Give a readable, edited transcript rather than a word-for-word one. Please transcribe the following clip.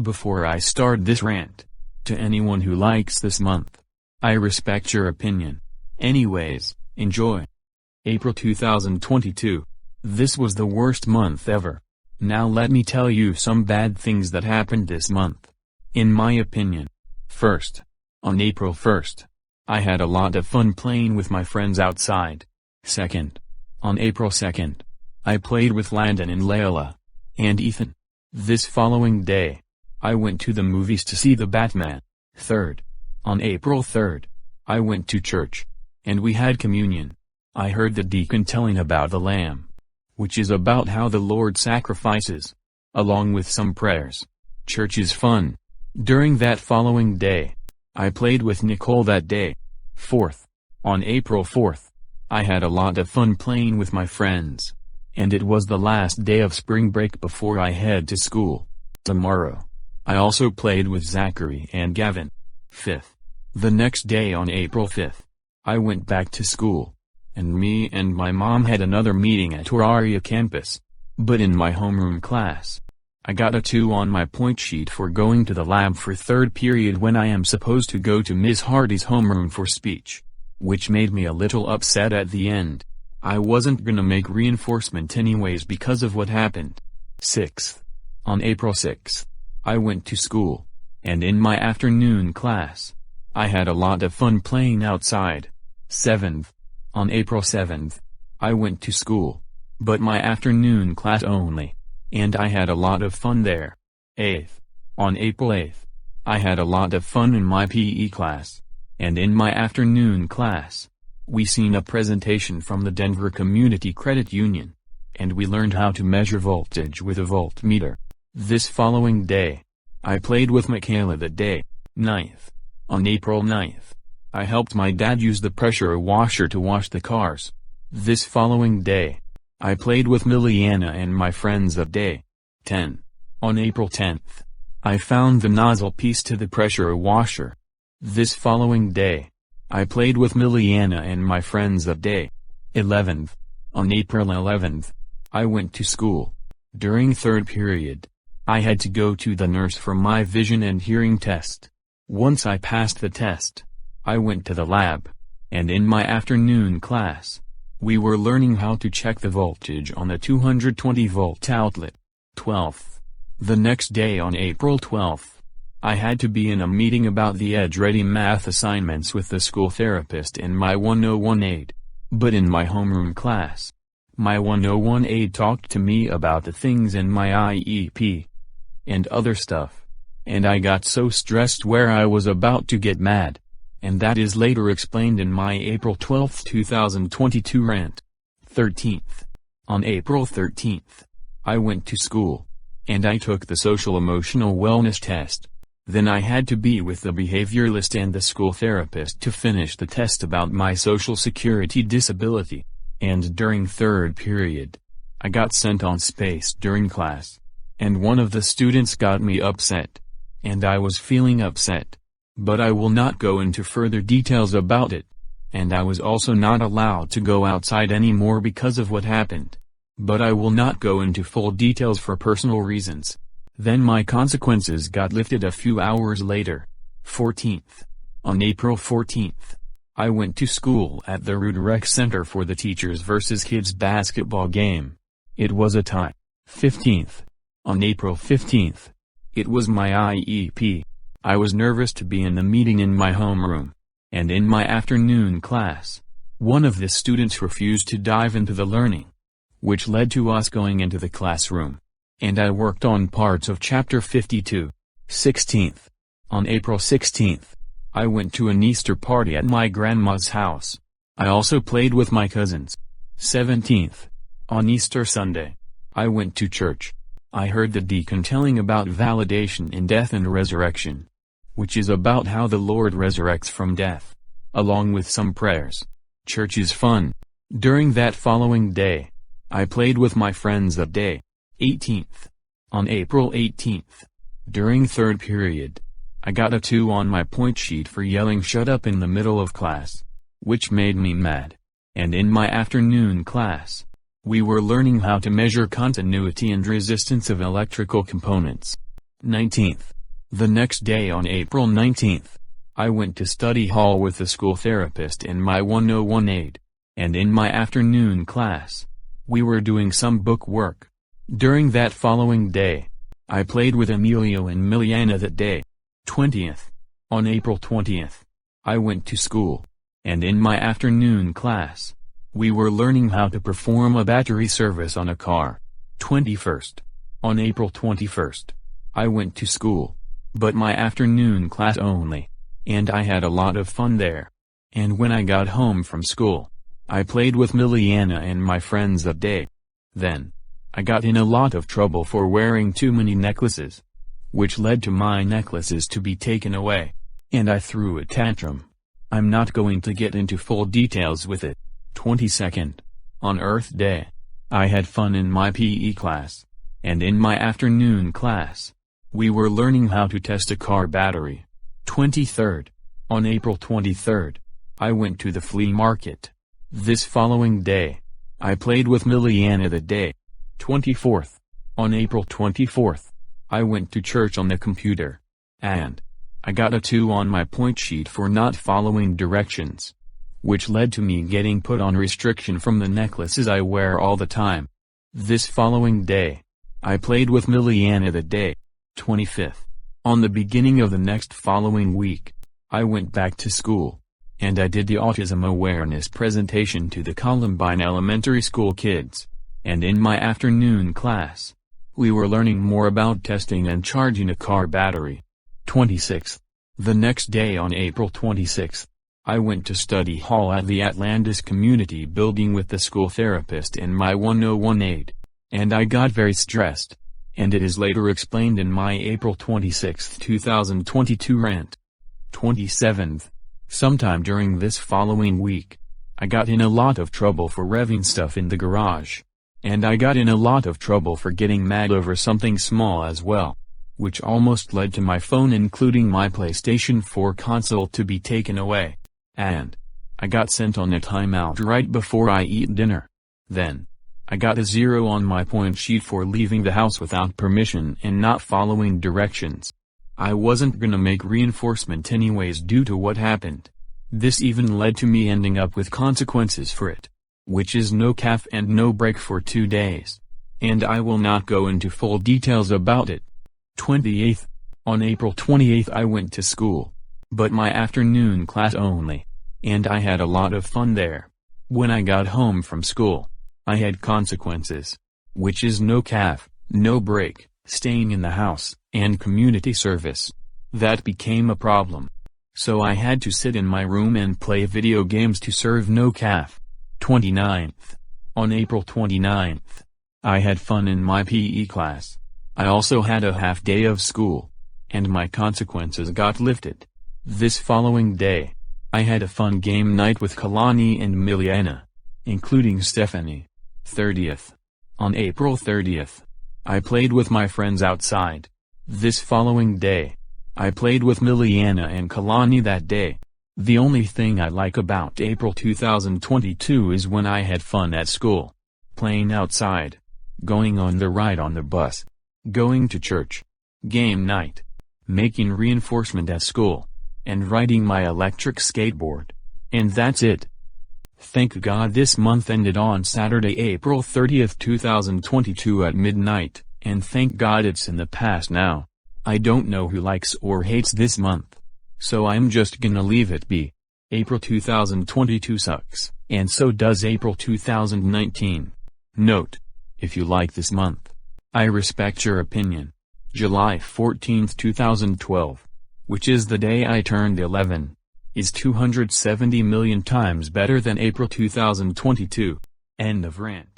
Before I start this rant, to anyone who likes this month, I respect your opinion. Anyways, enjoy. April 2022. This was the worst month ever. Now let me tell you some bad things that happened this month, in my opinion. First, on April 1st, I had a lot of fun playing with my friends outside. Second, on April 2nd, I played with Landon and Layla, and Ethan. This following day, I went to the movies to see The Batman. Third, on April 3rd, I went to church, and we had communion. I heard the deacon telling about the lamb, which is about how the Lord sacrifices, along with some prayers. Church is fun. During that following day, I played with Nicole that day. Fourth, on April 4th, I had a lot of fun playing with my friends, and it was the last day of spring break before I head to school tomorrow. I also played with Zachary and Gavin. Fifth, the next day on April 5th, I went back to school, and me and my mom had another meeting at Auraria campus. But in my homeroom class, I got a 2 on my point sheet for going to the lab for third period when I am supposed to go to Miss Hardy's homeroom for speech, which made me a little upset at the end. I wasn't gonna make reinforcement anyways because of what happened. Sixth, on April 6th, I went to school, and in my afternoon class, I had a lot of fun playing outside. Seventh, on April 7th, I went to school, but my afternoon class only, and I had a lot of fun there. Eighth, on April 8th, I had a lot of fun in my PE class, and in my afternoon class, we seen a presentation from the Denver Community Credit Union, and we learned how to measure voltage with a voltmeter. This following day, I played with Michaela that day. Ninth, on April 9th, I helped my dad use the pressure washer to wash the cars. This following day, I played with Miliana and my friends that day. 10. On April 10th, I found the nozzle piece to the pressure washer. This following day, I played with Miliana and my friends that day. 11th, on April 11th, I went to school. During third period, I had to go to the nurse for my vision and hearing test. Once I passed the test, I went to the lab, and in my afternoon class, we were learning how to check the voltage on the 220-volt outlet. 12th, the next day on April 12th, I had to be in a meeting about the EdgeReady math assignments with the school therapist and my 101 aide. But in my homeroom class, my 101 aide talked to me about the things in my IEP and other stuff, and I got so stressed where I was about to get mad, and that is later explained in my April 12, 2022 rant. 13th, on April 13th, I went to school, and I took the social-emotional wellness test. Then I had to be with the behavioralist and the school therapist to finish the test about my social security disability, and during third period, I got sent on space during class, and one of the students got me upset, and I was feeling upset, but I will not go into further details about it, and I was also not allowed to go outside anymore because of what happened, but I will not go into full details for personal reasons. Then my consequences got lifted a few hours later. 14th, on April 14th, I went to school at the Rude Rec Center for the teachers versus kids basketball game. It was a tie. 15th, on April 15th, it was my IEP. I was nervous to be in the meeting in my homeroom, and in my afternoon class, one of the students refused to dive into the learning, which led to us going into the classroom, and I worked on parts of chapter 52. 16th, on April 16th, I went to an Easter party at my grandma's house. I also played with my cousins. 17th, on Easter Sunday, I went to church. I heard the deacon telling about validation in death and resurrection, which is about how the Lord resurrects from death, along with some prayers. Church is fun. During that following day, I played with my friends that day. 18th, on April 18th, during third period, I got a 2 on my point sheet for yelling "shut up" in the middle of class, which made me mad. And in my afternoon class, we were learning how to measure continuity and resistance of electrical components. 19th. The next day on April 19th, I went to study hall with the school therapist in my 101 aid, and in my afternoon class, we were doing some book work. During that following day, I played with Emilio and Miliana that day. 20th. On April 20th, I went to school, and in my afternoon class, we were learning how to perform a battery service on a car. 21st. On April 21st, I went to school, but my afternoon class only, and I had a lot of fun there. And when I got home from school, I played with Miliana and my friends that day. Then, I got in a lot of trouble for wearing too many necklaces, which led to my necklaces to be taken away, and I threw a tantrum. I'm not going to get into full details with it. 22nd. On Earth Day, I had fun in my PE class, and in my afternoon class, we were learning how to test a car battery. 23rd. On April 23rd, I went to the flea market. This following day, I played with Miliana that day. 24th. On April 24th, I went to church on the computer, and I got a 2 on my point sheet for not following directions, which led to me getting put on restriction from the necklaces I wear all the time. This following day, I played with Miliana that day. 25th. On the beginning of the next following week, I went back to school, and I did the autism awareness presentation to the Columbine Elementary School kids, and in my afternoon class, we were learning more about testing and charging a car battery. 26th. The next day on April 26th, I went to study hall at the Atlantis Community Building with the school therapist in my 101 aid, and I got very stressed, and it is later explained in my April 26, 2022 rant. 27th. Sometime during this following week, I got in a lot of trouble for revving stuff in the garage, and I got in a lot of trouble for getting mad over something small as well, which almost led to my phone including my PlayStation 4 console to be taken away, and I got sent on a timeout right before I eat dinner. Then, I got a 0 on my point sheet for leaving the house without permission and not following directions. I wasn't gonna make reinforcement anyways due to what happened. This even led to me ending up with consequences for it, which is no calf and no break for 2 days. And I will not go into full details about it. 28th. On April 28th I went to school, but my afternoon class only, and I had a lot of fun there. When I got home from school, I had consequences, which is no calf, no break, staying in the house, and community service. That became a problem. So I had to sit in my room and play video games to serve no calf. 29th. On April 29th, I had fun in my PE class. I also had a half day of school, and my consequences got lifted. This following day, I had a fun game night with Kalani and Miliana, including Stephanie. 30th. On April 30th, I played with my friends outside. This following day, I played with Miliana and Kalani that day. The only thing I like about April 2022 is when I had fun at school, playing outside, going on the ride on the bus, going to church, game night, making reinforcement at school, and riding my electric skateboard. And that's it. Thank God this month ended on Saturday, April 30th, 2022 at midnight, and thank God it's in the past now. I don't know who likes or hates this month, so I'm just gonna leave it be. April 2022 sucks, and so does April 2019. Note: if you like this month, I respect your opinion. July 14th, 2012, which is the day I turned 11, is 270 million times better than April 2022. End of rant.